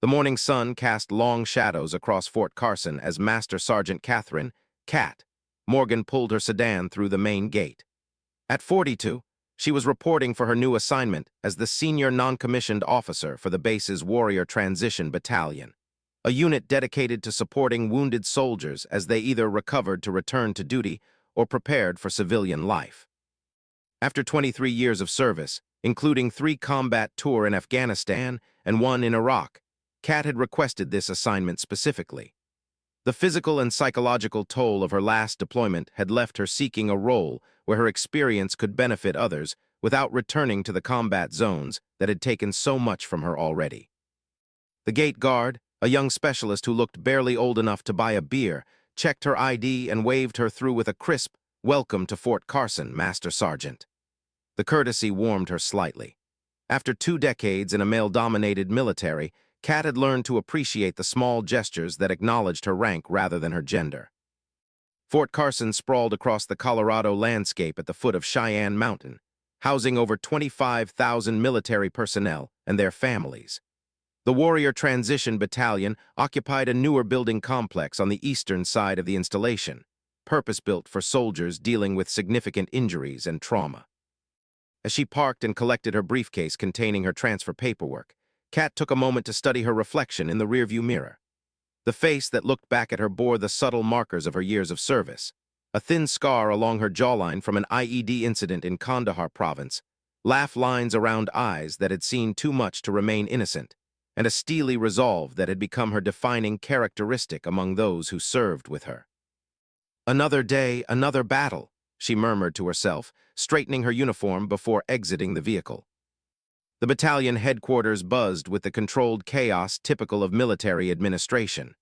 The morning sun cast long shadows across Fort Carson as Master Sergeant Catherine, Cat, Morgan pulled her sedan through the main gate. At 42, she was reporting for her new assignment as the senior non-commissioned officer for the base's Warrior Transition Battalion, a unit dedicated to supporting wounded soldiers as they either recovered to return to duty or prepared for civilian life. After 23 years of service, including 3 combat tours in Afghanistan and 1 in Iraq, Cat had requested this assignment specifically. The physical and psychological toll of her last deployment had left her seeking a role where her experience could benefit others without returning to the combat zones that had taken so much from her already. The gate guard, a young specialist who looked barely old enough to buy a beer, checked her ID and waved her through with a crisp, "Welcome to Fort Carson, Master Sergeant." The courtesy warmed her slightly. After 2 decades in a male-dominated military, Cat had learned to appreciate the small gestures that acknowledged her rank rather than her gender. Fort Carson sprawled across the Colorado landscape at the foot of Cheyenne Mountain, housing over 25,000 military personnel and their families. The Warrior Transition Battalion occupied a newer building complex on the eastern side of the installation, purpose-built for soldiers dealing with significant injuries and trauma. As she parked and collected her briefcase containing her transfer paperwork, Cat took a moment to study her reflection in the rearview mirror. The face that looked back at her bore the subtle markers of her years of service: a thin scar along her jawline from an IED incident in Kandahar province, laugh lines around eyes that had seen too much to remain innocent, and a steely resolve that had become her defining characteristic among those who served with her. "Another day, another battle," she murmured to herself, straightening her uniform before exiting the vehicle. The battalion headquarters buzzed with the controlled chaos typical of military administration.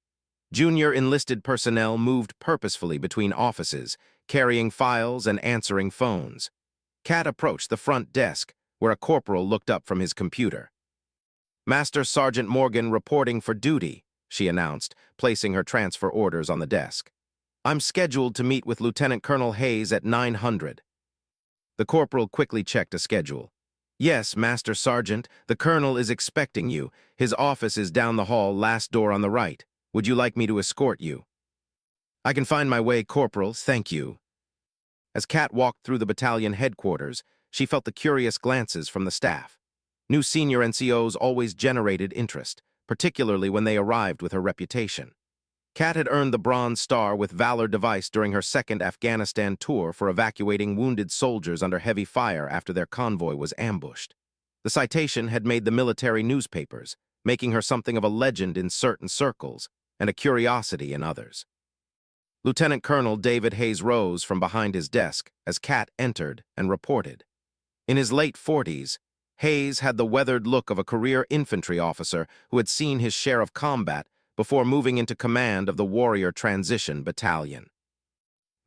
Junior enlisted personnel moved purposefully between offices, carrying files and answering phones. Cat approached the front desk, where a corporal looked up from his computer. "Master Sergeant Morgan reporting for duty," she announced, placing her transfer orders on the desk. "I'm scheduled to meet with Lieutenant Colonel Hayes at 900. The corporal quickly checked a schedule. "Yes, Master Sergeant, the colonel is expecting you. His office is down the hall, last door on the right. Would you like me to escort you?" "I can find my way, Corporal, thank you." As Cat walked through the battalion headquarters, she felt the curious glances from the staff. New senior NCOs always generated interest, particularly when they arrived with her reputation. Cat had earned the Bronze Star with Valor device during her 2nd Afghanistan tour for evacuating wounded soldiers under heavy fire after their convoy was ambushed. The citation had made the military newspapers, making her something of a legend in certain circles and a curiosity in others. Lieutenant Colonel David Hayes rose from behind his desk as Cat entered and reported. In his late 40s, Hayes had the weathered look of a career infantry officer who had seen his share of combat before moving into command of the Warrior Transition Battalion.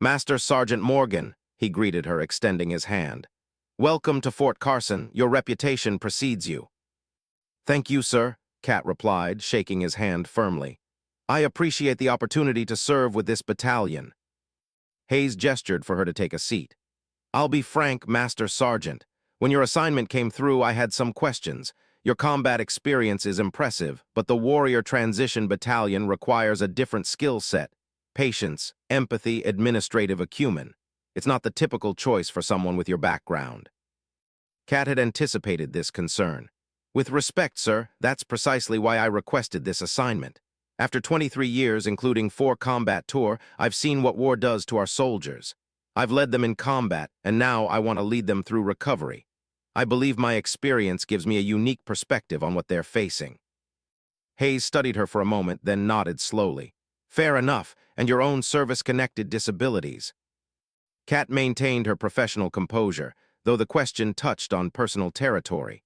"Master Sergeant Morgan," he greeted her, extending his hand. "Welcome to Fort Carson. Your reputation precedes you." "Thank you, sir," Cat replied, shaking his hand firmly. "I appreciate the opportunity to serve with this battalion." Hayes gestured for her to take a seat. "I'll be frank, Master Sergeant. When your assignment came through, I had some questions. Your combat experience is impressive, but the Warrior Transition Battalion requires a different skill set: patience, empathy, administrative acumen. It's not the typical choice for someone with your background." Cat had anticipated this concern. "With respect, sir, that's precisely why I requested this assignment. After 23 years, including 4 combat tours, I've seen what war does to our soldiers. I've led them in combat, and now I want to lead them through recovery. I believe my experience gives me a unique perspective on what they're facing." Hayes studied her for a moment, then nodded slowly. "Fair enough, and your own service-connected disabilities." Cat maintained her professional composure, though the question touched on personal territory.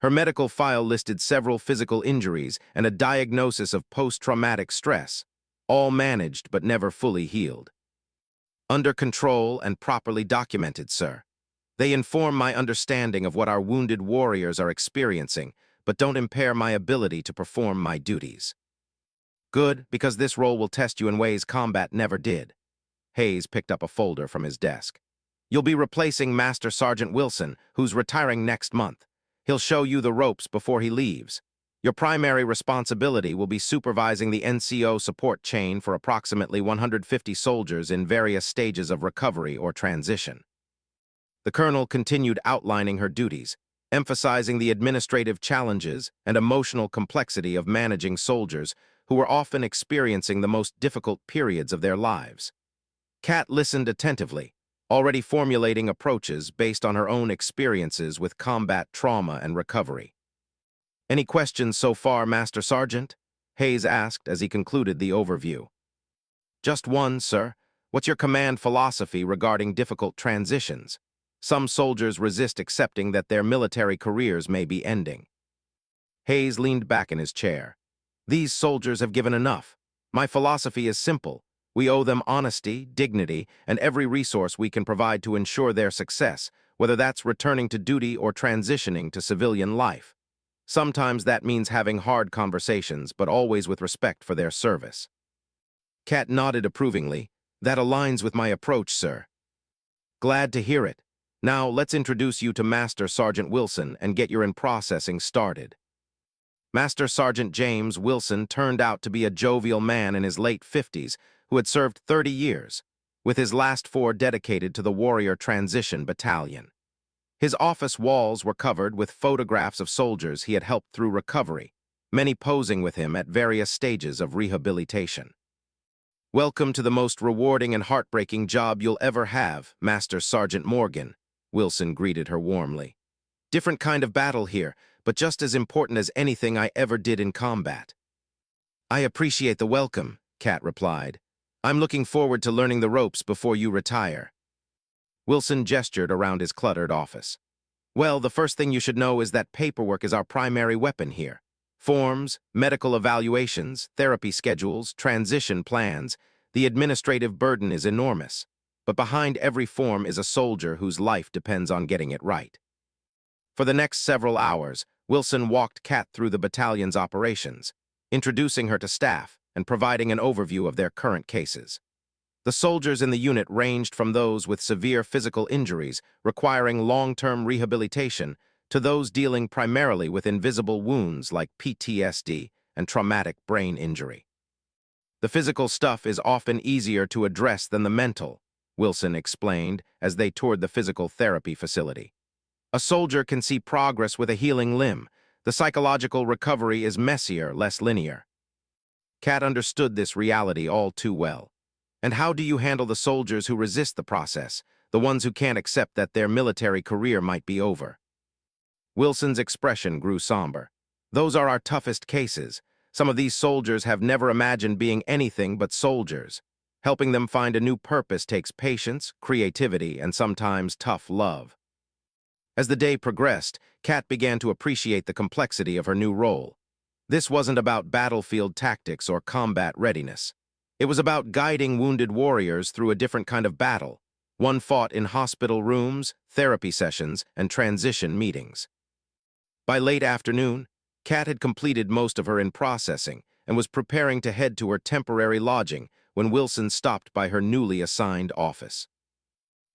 Her medical file listed several physical injuries and a diagnosis of post-traumatic stress, all managed but never fully healed. "Under control and properly documented, sir. They inform my understanding of what our wounded warriors are experiencing, but don't impair my ability to perform my duties." "Good, because this role will test you in ways combat never did." Hayes picked up a folder from his desk. "You'll be replacing Master Sergeant Wilson, who's retiring next month. He'll show you the ropes before he leaves. Your primary responsibility will be supervising the NCO support chain for approximately 150 soldiers in various stages of recovery or transition. The colonel continued outlining her duties, emphasizing the administrative challenges and emotional complexity of managing soldiers who were often experiencing the most difficult periods of their lives. Kat listened attentively, already formulating approaches based on her own experiences with combat trauma and recovery. "Any questions so far, Master Sergeant?" Hayes asked as he concluded the overview. "Just one, sir. What's your command philosophy regarding difficult transitions? Some soldiers resist accepting that their military careers may be ending." Hayes leaned back in his chair. "These soldiers have given enough. My philosophy is simple. We owe them honesty, dignity, and every resource we can provide to ensure their success, whether that's returning to duty or transitioning to civilian life. Sometimes that means having hard conversations, but always with respect for their service." Kat nodded approvingly. "That aligns with my approach, sir." "Glad to hear it. Now, let's introduce you to Master Sergeant Wilson and get your in-processing started." Master Sergeant James Wilson turned out to be a jovial man in his late 50s who had served 30 years, with his last 4 dedicated to the Warrior Transition Battalion. His office walls were covered with photographs of soldiers he had helped through recovery, many posing with him at various stages of rehabilitation. "Welcome to the most rewarding and heartbreaking job you'll ever have, Master Sergeant Morgan," Wilson greeted her warmly. "Different kind of battle here, but just as important as anything I ever did in combat." "I appreciate the welcome," Kat replied. "I'm looking forward to learning the ropes before you retire." Wilson gestured around his cluttered office. "Well, the first thing you should know is that paperwork is our primary weapon here. Forms, medical evaluations, therapy schedules, transition plans. The administrative burden is enormous. But behind every form is a soldier whose life depends on getting it right." For the next several hours, Wilson walked Kat through the battalion's operations, introducing her to staff and providing an overview of their current cases. The soldiers in the unit ranged from those with severe physical injuries requiring long-term rehabilitation to those dealing primarily with invisible wounds like PTSD and traumatic brain injury. "The physical stuff is often easier to address than the mental," Wilson explained as they toured the physical therapy facility. "A soldier can see progress with a healing limb. The psychological recovery is messier, less linear." Kat understood this reality all too well. "And how do you handle the soldiers who resist the process, the ones who can't accept that their military career might be over?" Wilson's expression grew somber. "Those are our toughest cases. Some of these soldiers have never imagined being anything but soldiers. Helping them find a new purpose takes patience, creativity, and sometimes tough love." As the day progressed, Kat began to appreciate the complexity of her new role. This wasn't about battlefield tactics or combat readiness. It was about guiding wounded warriors through a different kind of battle, one fought in hospital rooms, therapy sessions, and transition meetings. By late afternoon, Kat had completed most of her in-processing and was preparing to head to her temporary lodging when Wilson stopped by her newly assigned office.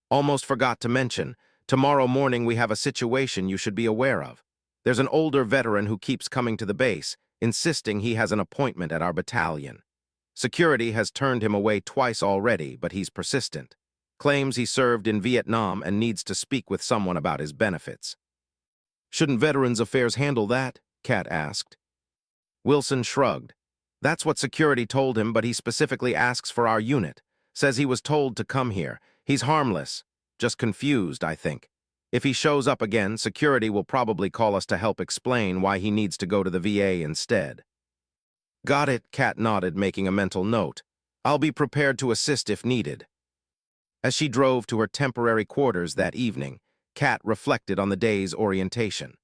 "Almost forgot to mention, tomorrow morning we have a situation you should be aware of. There's an older veteran who keeps coming to the base, insisting he has an appointment at our battalion. Security has turned him away twice already, but he's persistent. Claims he served in Vietnam and needs to speak with someone about his benefits." "Shouldn't Veterans Affairs handle that?" Kat asked. Wilson shrugged. "That's what security told him, but he specifically asks for our unit. Says he was told to come here. He's harmless. Just confused, I think. If he shows up again, security will probably call us to help explain why he needs to go to the VA instead." "Got it," Kat nodded, making a mental note. "I'll be prepared to assist if needed." As she drove to her temporary quarters that evening, Kat reflected on the day's orientation.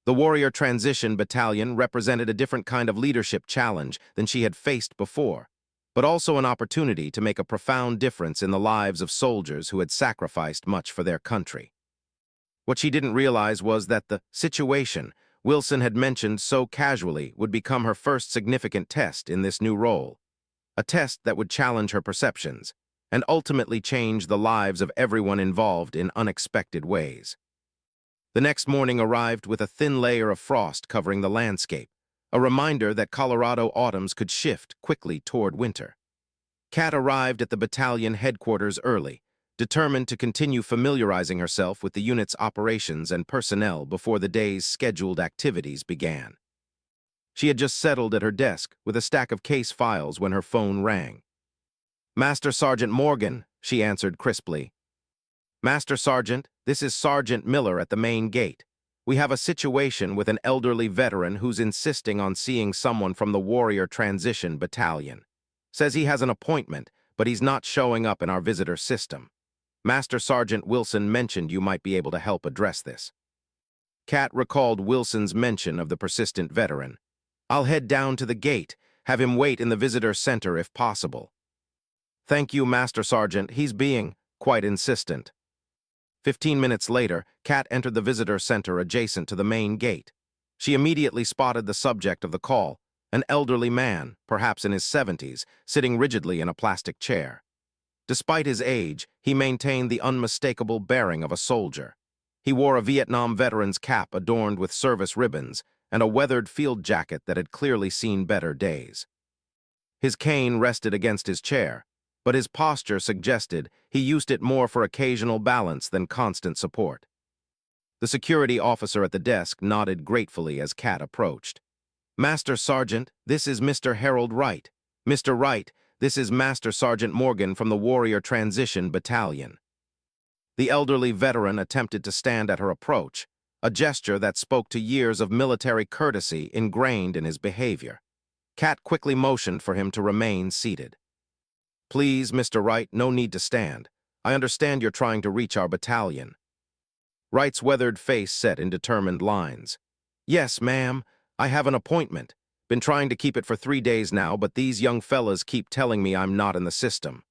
The Warrior Transition Battalion represented a different kind of leadership challenge than she had faced before, but also an opportunity to make a profound difference in the lives of soldiers who had sacrificed much for their country. What she didn't realize was that the situation Wilson had mentioned so casually would become her first significant test in this new role, a test that would challenge her perceptions and ultimately change the lives of everyone involved in unexpected ways. The next morning arrived with a thin layer of frost covering the landscape, a reminder that Colorado autumns could shift quickly toward winter. Kat arrived at the battalion headquarters early, determined to continue familiarizing herself with the unit's operations and personnel before the day's scheduled activities began. She had just settled at her desk with a stack of case files when her phone rang. "Master Sergeant Morgan," she answered crisply. "Master Sergeant, this is Sergeant Miller at the main gate. We have a situation with an elderly veteran who's insisting on seeing someone from the Warrior Transition Battalion. Says he has an appointment, but he's not showing up in our visitor system. Master Sergeant Wilson mentioned you might be able to help address this." Kat recalled Wilson's mention of the persistent veteran. "I'll head down to the gate, have him wait in the visitor center if possible." "Thank you, Master Sergeant. He's being quite insistent." 15 minutes later, Kat entered the visitor center adjacent to the main gate. She immediately spotted the subject of the call, an elderly man, perhaps in his 70s, sitting rigidly in a plastic chair. Despite his age, he maintained the unmistakable bearing of a soldier. He wore a Vietnam veteran's cap adorned with service ribbons and a weathered field jacket that had clearly seen better days. His cane rested against his chair, but his posture suggested he used it more for occasional balance than constant support. The security officer at the desk nodded gratefully as Kat approached. "Master Sergeant, this is Mr. Harold Wright. Mr. Wright, this is Master Sergeant Morgan from the Warrior Transition Battalion." The elderly veteran attempted to stand at her approach, a gesture that spoke to years of military courtesy ingrained in his behavior. Kat quickly motioned for him to remain seated. "Please, Mr. Wright, no need to stand. I understand you're trying to reach our battalion." Wright's weathered face set in determined lines. "Yes, ma'am. I have an appointment. Been trying to keep it for 3 days now, but these young fellas keep telling me I'm not in the system."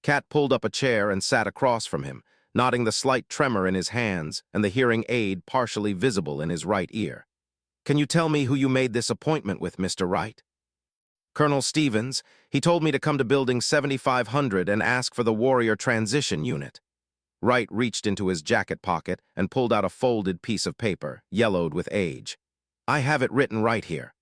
Kat pulled up a chair and sat across from him, nodding the slight tremor in his hands and the hearing aid partially visible in his right ear. "Can you tell me who you made this appointment with, Mr. Wright?" "Colonel Stevens. He told me to come to Building 7500 and ask for the Warrior Transition Unit." Wright reached into his jacket pocket and pulled out a folded piece of paper, yellowed with age. "I have it written right here."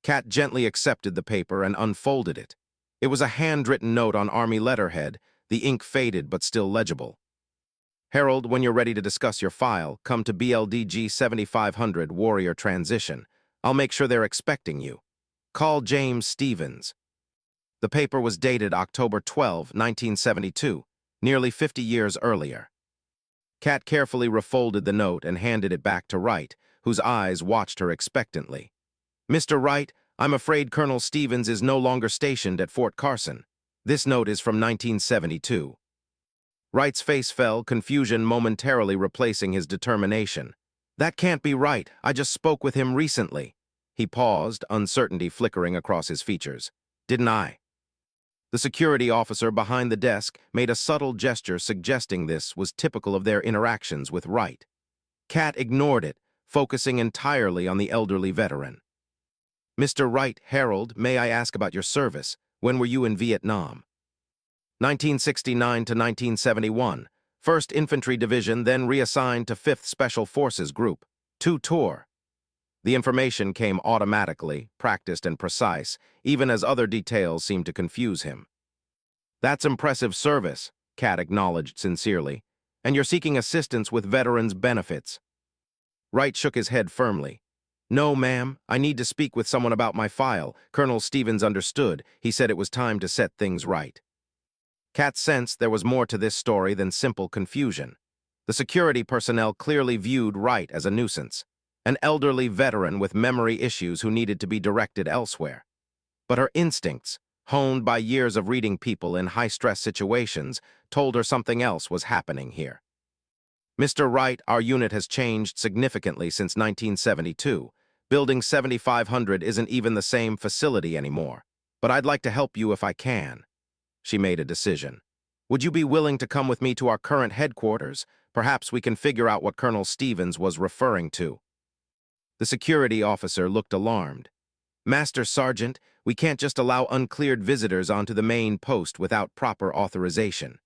Kat gently accepted the paper and unfolded it. It was a handwritten note on Army letterhead, the ink faded but still legible. "Harold, when you're ready to discuss your file, come to BLDG 7500 Warrior Transition. I'll make sure they're expecting you. Call James Stevens." The paper was dated October 12, 1972, nearly 50 years earlier. Kat carefully refolded the note and handed it back to Wright, whose eyes watched her expectantly. "Mr. Wright, I'm afraid Colonel Stevens is no longer stationed at Fort Carson. This note is from 1972. Wright's face fell, confusion momentarily replacing his determination. "That can't be right. I just spoke with him recently." He paused, uncertainty flickering across his features. "Didn't I?" The security officer behind the desk made a subtle gesture suggesting this was typical of their interactions with Wright. Kat ignored it, focusing entirely on the elderly veteran. "Mr. Wright, Harold, may I ask about your service? When were you in Vietnam?" 1969 to 1971. 1st Infantry Division, then reassigned to 5th Special Forces Group. 2 Tour. The information came automatically, practiced and precise, even as other details seemed to confuse him. "That's impressive service," Kat acknowledged sincerely. "And you're seeking assistance with veterans' benefits." Wright shook his head firmly. "No, ma'am. I need to speak with someone about my file." Colonel Stevens understood. He said it was time to set things right. Kat sensed there was more to this story than simple confusion. The security personnel clearly viewed Wright as a nuisance, an elderly veteran with memory issues who needed to be directed elsewhere. But her instincts, honed by years of reading people in high-stress situations, told her something else was happening here. "Mr. Wright, our unit has changed significantly since 1972. Building 7500 isn't even the same facility anymore. But I'd like to help you if I can." She made a decision. "Would you be willing to come with me to our current headquarters? Perhaps we can figure out what Colonel Stevens was referring to." The security officer looked alarmed. "Master Sergeant, we can't just allow uncleared visitors onto the main post without proper authorization."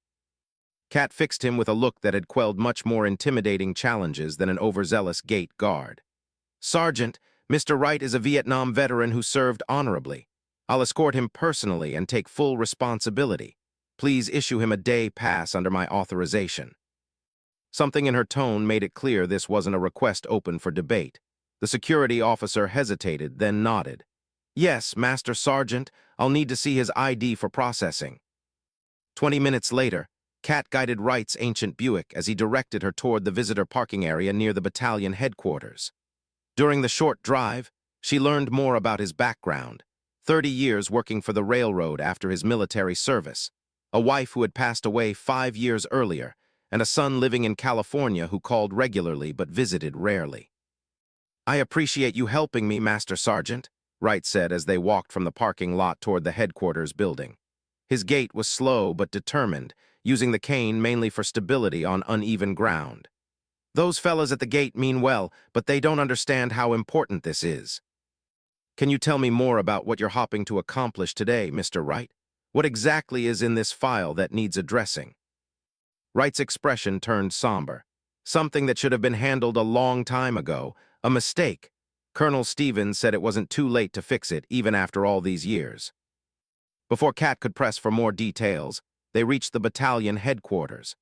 Kat fixed him with a look that had quelled much more intimidating challenges than an overzealous gate guard. "Sergeant, Mr. Wright is a Vietnam veteran who served honorably. I'll escort him personally and take full responsibility. Please issue him a day pass under my authorization. Something in her tone made it clear this wasn't a request open for debate. The security officer hesitated, then nodded. Yes, Master Sergeant, I'll need to see his ID for processing. 20 minutes later, Kat guided Wright's ancient Buick as he directed her toward the visitor parking area near the battalion headquarters. During the short drive, she learned more about his background. 30 years working for the railroad after his military service, a wife who had passed away 5 years earlier, and a son living in California who called regularly but visited rarely. I appreciate you helping me, Master Sergeant, Wright said as they walked from the parking lot toward the headquarters building. His gait was slow but determined, using the cane mainly for stability on uneven ground. Those fellas at the gate mean well, but they don't understand how important this is. Can you tell me more about what you're hoping to accomplish today, Mr. Wright? What exactly is in this file that needs addressing? Wright's expression turned somber. Something that should have been handled a long time ago, a mistake. Colonel Stevens said it wasn't too late to fix it, even after all these years. Before Kat could press for more details, they reached the battalion headquarters.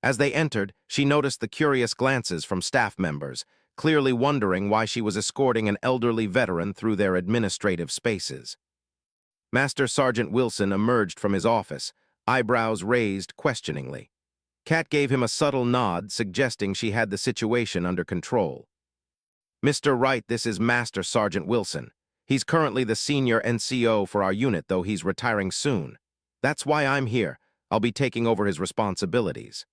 As they entered, she noticed the curious glances from staff members, clearly wondering why she was escorting an elderly veteran through their administrative spaces. Master Sergeant Wilson emerged from his office, eyebrows raised questioningly. Kat gave him a subtle nod, suggesting she had the situation under control. Mr. Wright, this is Master Sergeant Wilson. He's currently the senior NCO for our unit, though he's retiring soon. That's why I'm here. I'll be taking over his responsibilities.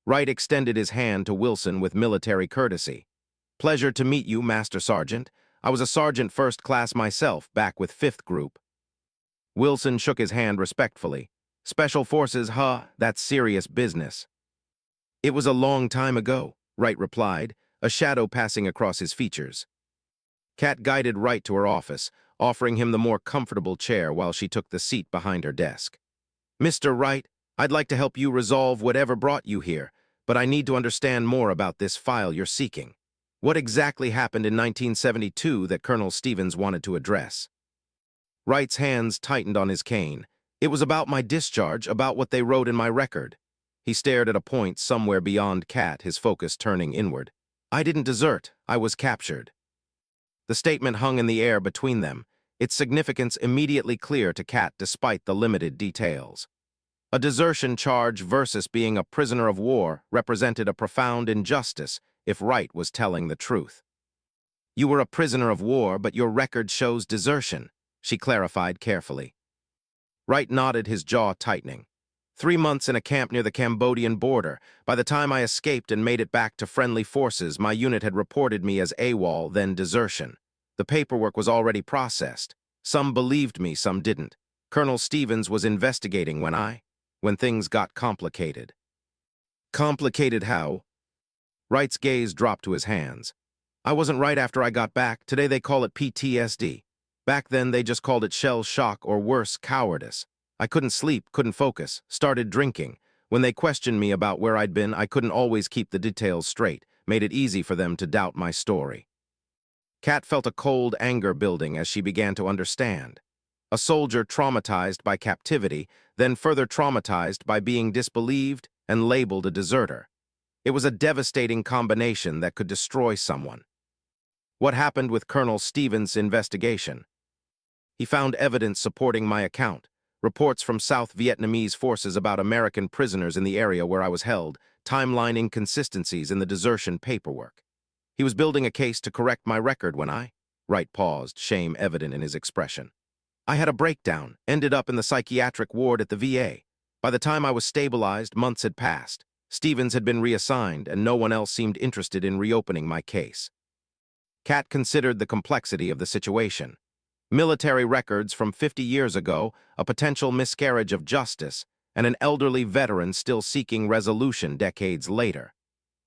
Wright extended his hand to Wilson with military courtesy. Pleasure to meet you, Master Sergeant. I was a sergeant first class myself, back with 5th Group. Wilson shook his hand respectfully. Special Forces, huh? That's serious business. It was a long time ago, Wright replied, a shadow passing across his features. Kat guided Wright to her office, offering him the more comfortable chair while she took the seat behind her desk. Mr. Wright, I'd like to help you resolve whatever brought you here, but I need to understand more about this file you're seeking. What exactly happened in 1972 that Colonel Stevens wanted to address? Wright's hands tightened on his cane. It was about my discharge, about what they wrote in my record. He stared at a point somewhere beyond Kat, his focus turning inward. I didn't desert, I was captured. The statement hung in the air between them, its significance immediately clear to Kat despite the limited details. A desertion charge versus being a prisoner of war represented a profound injustice if Wright was telling the truth. You were a prisoner of war, but your record shows desertion, she clarified carefully. Wright nodded, his jaw tightening. 3 months in a camp near the Cambodian border. By the time I escaped and made it back to friendly forces, my unit had reported me as AWOL, then desertion. The paperwork was already processed. Some believed me, some didn't. Colonel Stevens was investigating when things got complicated. Complicated how? Wright's gaze dropped to his hands. I wasn't right after I got back. Today they call it PTSD. Back then, they just called it shell shock or worse, cowardice. I couldn't sleep, couldn't focus, started drinking. When they questioned me about where I'd been, I couldn't always keep the details straight, made it easy for them to doubt my story. Kat felt a cold anger building as she began to understand. A soldier traumatized by captivity, then further traumatized by being disbelieved and labeled a deserter. It was a devastating combination that could destroy someone. What happened with Colonel Stevens' investigation? He found evidence supporting my account, reports from South Vietnamese forces about American prisoners in the area where I was held, timeline inconsistencies in the desertion paperwork. He was building a case to correct my record when Wright paused, shame evident in his expression. I had a breakdown, ended up in the psychiatric ward at the VA. By the time I was stabilized, months had passed. Stevens had been reassigned, and no one else seemed interested in reopening my case. Kat considered the complexity of the situation. Military records from 50 years ago, a potential miscarriage of justice, and an elderly veteran still seeking resolution decades later.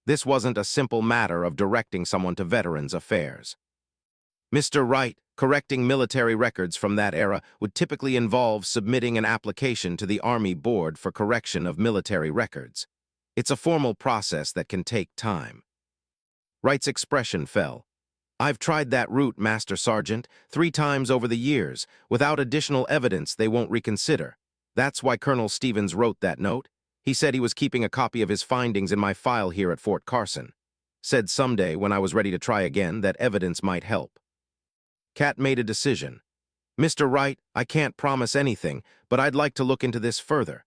This wasn't a simple matter of directing someone to Veterans Affairs. Mr. Wright, correcting military records from that era would typically involve submitting an application to the Army Board for correction of military records. It's a formal process that can take time. Wright's expression fell. I've tried that route, Master Sergeant, 3 times over the years. Without additional evidence, they won't reconsider. That's why Colonel Stevens wrote that note. He said he was keeping a copy of his findings in my file here at Fort Carson. Said someday, when I was ready to try again, that evidence might help. Kat made a decision. Mr. Wright, I can't promise anything, but I'd like to look into this further.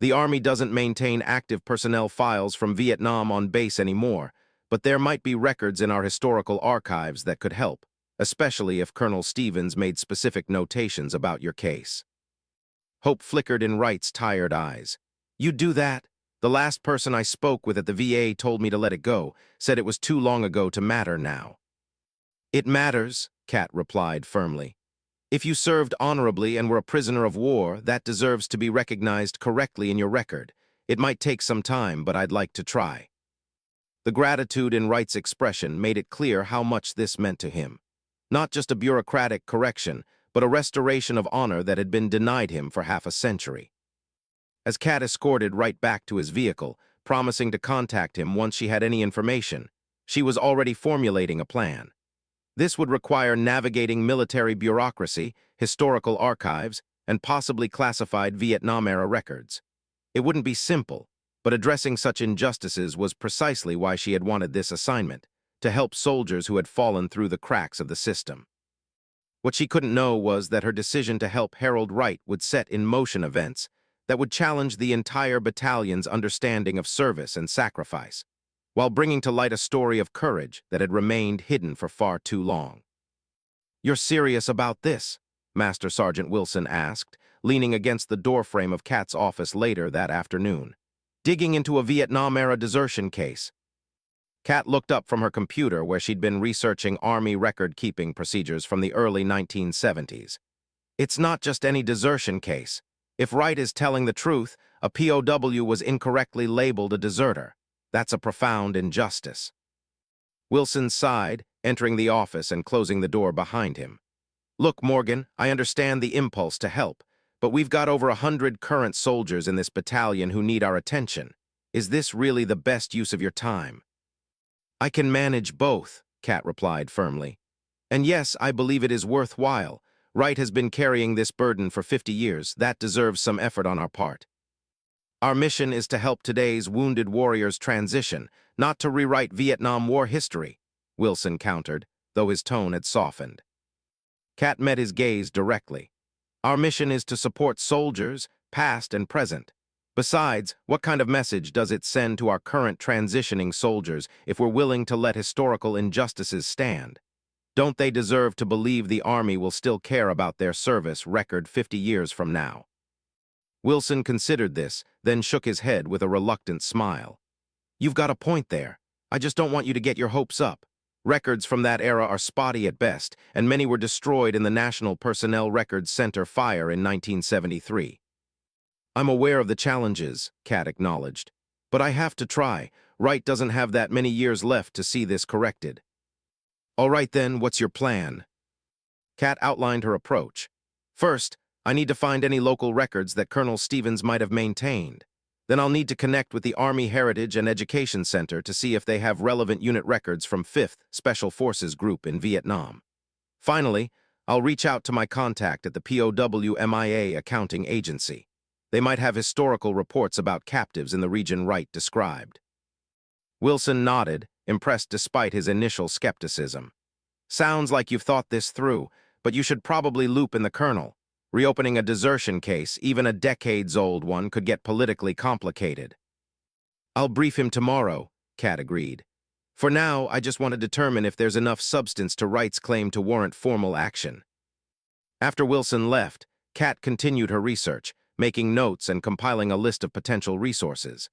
The Army doesn't maintain active personnel files from Vietnam on base anymore, but there might be records in our historical archives that could help, especially if Colonel Stevens made specific notations about your case. Hope flickered in Wright's tired eyes. You'd do that? The last person I spoke with at the VA told me to let it go, said it was too long ago to matter now. It matters, Kat replied firmly. If you served honorably and were a prisoner of war, that deserves to be recognized correctly in your record. It might take some time, but I'd like to try. The gratitude in Wright's expression made it clear how much this meant to him. Not just a bureaucratic correction, but a restoration of honor that had been denied him for half a century. As Kat escorted Wright back to his vehicle, promising to contact him once she had any information, she was already formulating a plan. This would require navigating military bureaucracy, historical archives, and possibly classified Vietnam-era records. It wouldn't be simple, but addressing such injustices was precisely why she had wanted this assignment, to help soldiers who had fallen through the cracks of the system. What she couldn't know was that her decision to help Harold Wright would set in motion events that would challenge the entire battalion's understanding of service and sacrifice, while bringing to light a story of courage that had remained hidden for far too long. "You're serious about this?" Master Sergeant Wilson asked, leaning against the doorframe of Kat's office later that afternoon. "Digging into a Vietnam-era desertion case." Kat looked up from her computer where she'd been researching Army record-keeping procedures from the early 1970s. "It's not just any desertion case. If Wright is telling the truth, a POW was incorrectly labeled a deserter. That's a profound injustice." Wilson sighed, entering the office and closing the door behind him. "Look, Morgan, I understand the impulse to help, but we've got over 100 current soldiers in this battalion who need our attention. Is this really the best use of your time?" "I can manage both," Kat replied firmly. "And yes, I believe it is worthwhile. Wright has been carrying this burden for 50 years. That deserves some effort on our part. Our mission is to help today's wounded warriors transition, not to rewrite Vietnam War history," Wilson countered, though his tone had softened. Kat met his gaze directly. "Our mission is to support soldiers, past and present. Besides, what kind of message does it send to our current transitioning soldiers if we're willing to let historical injustices stand? Don't they deserve to believe the Army will still care about their service record 50 years from now?" Wilson considered this, then shook his head with a reluctant smile. "You've got a point there. I just don't want you to get your hopes up. Records from that era are spotty at best, and many were destroyed in the National Personnel Records Center fire in 1973. "I'm aware of the challenges," Kat acknowledged. "But I have to try. Wright doesn't have that many years left to see this corrected." "All right then, what's your plan?" Kat outlined her approach. "First, I need to find any local records that Colonel Stevens might have maintained. Then I'll need to connect with the Army Heritage and Education Center to see if they have relevant unit records from 5th Special Forces Group in Vietnam. Finally, I'll reach out to my contact at the POW MIA accounting agency. They might have historical reports about captives in the region Wright described." Wilson nodded, impressed despite his initial skepticism. "Sounds like you've thought this through, but you should probably loop in the colonel. Reopening a desertion case, even a decades-old one, could get politically complicated." "I'll brief him tomorrow," Kat agreed. "For now, I just want to determine if there's enough substance to Wright's claim to warrant formal action." After Wilson left, Kat continued her research, making notes and compiling a list of potential resources.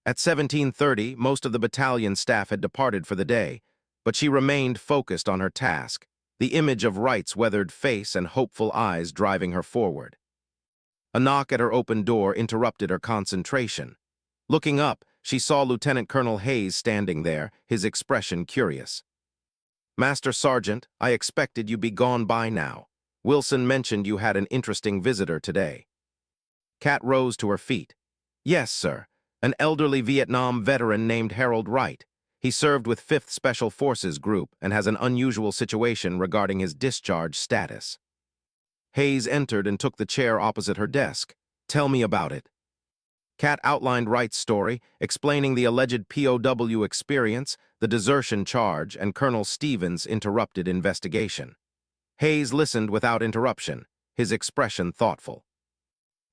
At 17:30, most of the battalion staff had departed for the day, but she remained focused on her task, the image of Wright's weathered face and hopeful eyes driving her forward. A knock at her open door interrupted her concentration. Looking up, she saw Lieutenant Colonel Hayes standing there, his expression curious. "Master Sergeant, I expected you'd be gone by now. Wilson mentioned you had an interesting visitor today." Kat rose to her feet. "Yes, sir. An elderly Vietnam veteran named Harold Wright. He served with 5th Special Forces Group and has an unusual situation regarding his discharge status. Hayes entered and took the chair opposite her desk. Tell me about it. Kat outlined Wright's story, explaining the alleged POW experience, the desertion charge, and Colonel Stevens' interrupted investigation. Hayes listened without interruption, his expression thoughtful.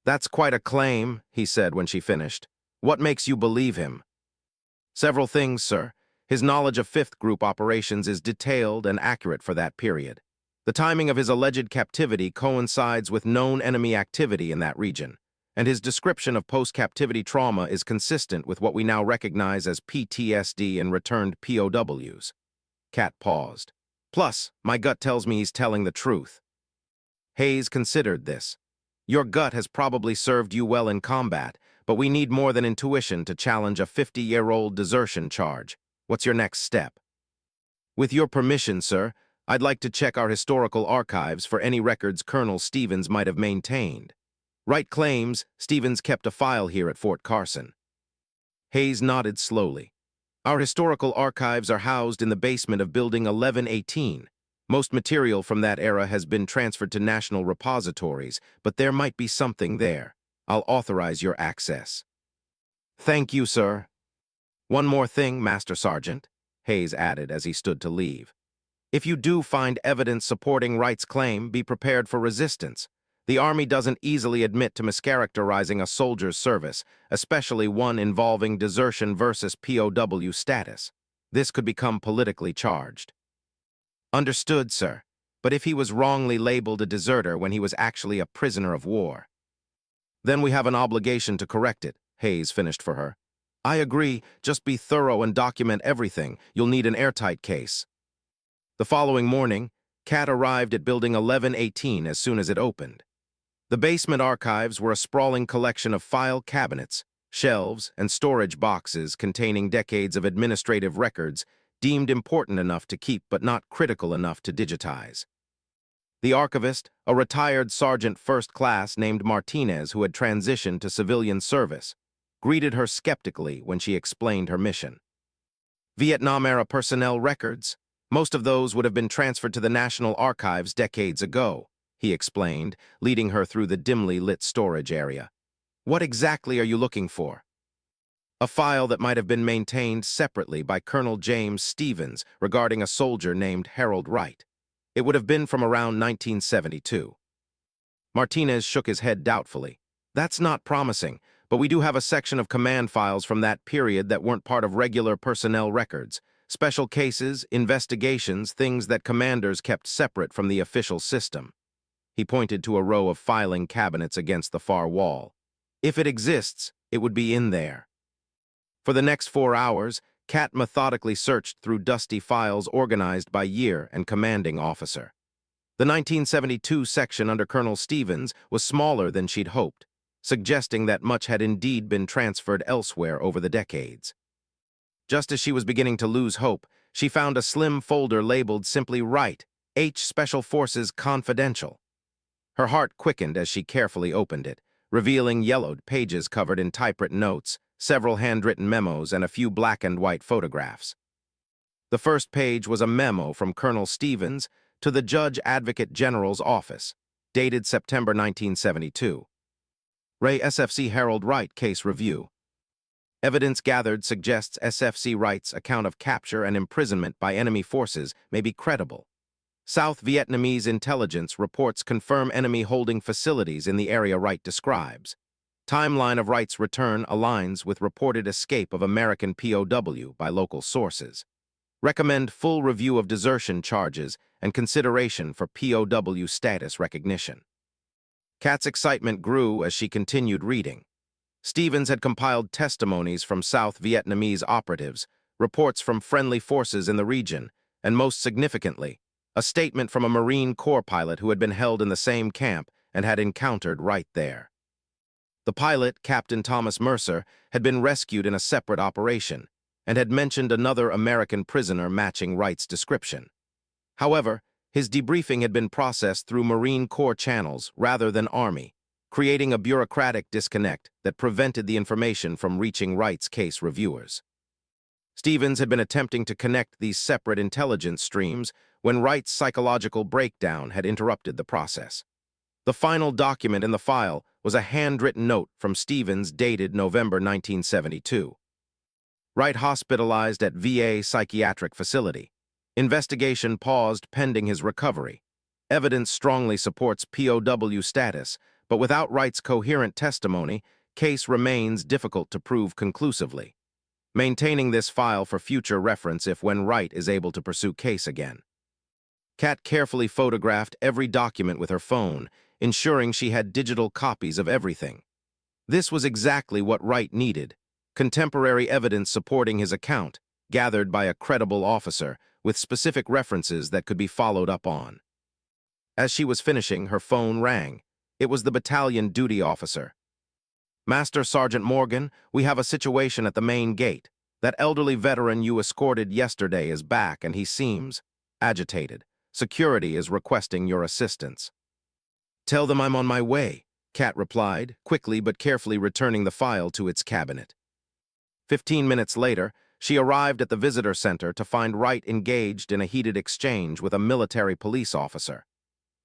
That's quite a claim, he said when she finished. What makes you believe him? Several things, sir. His knowledge of 5th Group operations is detailed and accurate for that period. The timing of his alleged captivity coincides with known enemy activity in that region, and his description of post-captivity trauma is consistent with what we now recognize as PTSD in returned POWs. Kat paused. Plus, my gut tells me he's telling the truth. Hayes considered this. Your gut has probably served you well in combat, but we need more than intuition to challenge a 50-year-old desertion charge. What's your next step? With your permission, sir, I'd like to check our historical archives for any records Colonel Stevens might have maintained. Wright claims Stevens kept a file here at Fort Carson. Hayes nodded slowly. Our historical archives are housed in the basement of Building 1118. Most material from that era has been transferred to national repositories, but there might be something there. I'll authorize your access. Thank you, sir. One more thing, Master Sergeant, Hayes added as he stood to leave. If you do find evidence supporting Wright's claim, be prepared for resistance. The Army doesn't easily admit to mischaracterizing a soldier's service, especially one involving desertion versus POW status. This could become politically charged. Understood, sir. But if he was wrongly labeled a deserter when he was actually a prisoner of war? Then we have an obligation to correct it, Hayes finished for her. I agree, just be thorough and document everything. You'll need an airtight case. The following morning, Kat arrived at Building 1118 as soon as it opened. The basement archives were a sprawling collection of file cabinets, shelves, and storage boxes containing decades of administrative records deemed important enough to keep but not critical enough to digitize. The archivist, a retired sergeant first class named Martinez who had transitioned to civilian service, greeted her skeptically when she explained her mission. Vietnam-era personnel records? Most of those would have been transferred to the National Archives decades ago, he explained, leading her through the dimly lit storage area. What exactly are you looking for? A file that might have been maintained separately by Colonel James Stevens regarding a soldier named Harold Wright. It would have been from around 1972. Martinez shook his head doubtfully. That's not promising, but we do have a section of command files from that period that weren't part of regular personnel records. Special cases, investigations, things that commanders kept separate from the official system. He pointed to a row of filing cabinets against the far wall. If it exists, it would be in there. For the next 4 hours, Kat methodically searched through dusty files organized by year and commanding officer. The 1972 section under Colonel Stevens was smaller than she'd hoped, suggesting that much had indeed been transferred elsewhere over the decades. Just as she was beginning to lose hope, she found a slim folder labeled simply Wright, H Special Forces Confidential. Her heart quickened as she carefully opened it, revealing yellowed pages covered in typewritten notes, several handwritten memos, and a few black and white photographs. The first page was a memo from Colonel Stevens to the Judge Advocate General's office, dated September 1972. Ray SFC Harold Wright case review. Evidence gathered suggests SFC Wright's account of capture and imprisonment by enemy forces may be credible. South Vietnamese intelligence reports confirm enemy holding facilities in the area Wright describes. Timeline of Wright's return aligns with reported escape of American POW by local sources. Recommend full review of desertion charges and consideration for POW status recognition. Kat's excitement grew as she continued reading. Stevens had compiled testimonies from South Vietnamese operatives, reports from friendly forces in the region, and most significantly, a statement from a Marine Corps pilot who had been held in the same camp and had encountered Wright there. The pilot, Captain Thomas Mercer, had been rescued in a separate operation and had mentioned another American prisoner matching Wright's description. However, his debriefing had been processed through Marine Corps channels rather than Army, creating a bureaucratic disconnect that prevented the information from reaching Wright's case reviewers. Stevens had been attempting to connect these separate intelligence streams when Wright's psychological breakdown had interrupted the process. The final document in the file was a handwritten note from Stevens dated November 1972. Wright hospitalized at VA psychiatric facility. Investigation paused pending his recovery. Evidence strongly supports POW status, but without Wright's coherent testimony, case remains difficult to prove conclusively. Maintaining this file for future reference if when Wright is able to pursue case again. Kat carefully photographed every document with her phone, ensuring she had digital copies of everything. This was exactly what Wright needed, contemporary evidence supporting his account, gathered by a credible officer, with specific references that could be followed up on. As she was finishing, her phone rang. It was the battalion duty officer. "Master Sergeant Morgan, we have a situation at the main gate. That elderly veteran you escorted yesterday is back and he seems agitated. Security is requesting your assistance." "Tell them I'm on my way," Kat replied, quickly but carefully returning the file to its cabinet. 15 minutes later, she arrived at the visitor center to find Wright engaged in a heated exchange with a military police officer.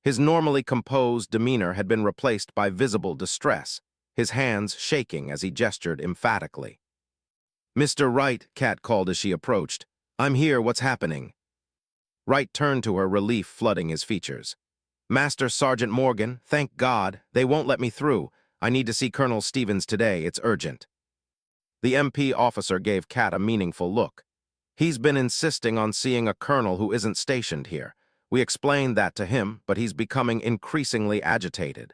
His normally composed demeanor had been replaced by visible distress, his hands shaking as he gestured emphatically. "Mr. Wright," Kat called as she approached. "I'm here, what's happening?" Wright turned to her, relief flooding his features. "Master Sergeant Morgan, thank God, they won't let me through. I need to see Colonel Stevens today, it's urgent." The MP officer gave Kat a meaningful look. "He's been insisting on seeing a colonel who isn't stationed here. We explained that to him, but he's becoming increasingly agitated."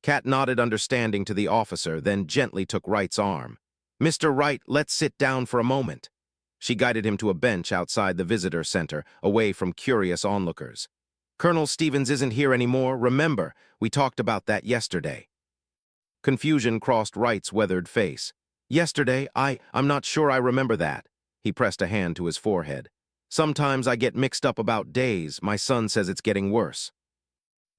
Kat nodded understanding to the officer, then gently took Wright's arm. "Mr. Wright, let's sit down for a moment." She guided him to a bench outside the visitor center, away from curious onlookers. "Colonel Stevens isn't here anymore, remember, we talked about that yesterday." Confusion crossed Wright's weathered face. "Yesterday, I'm not sure I remember that." He pressed a hand to his forehead. "Sometimes I get mixed up about days. My son says it's getting worse."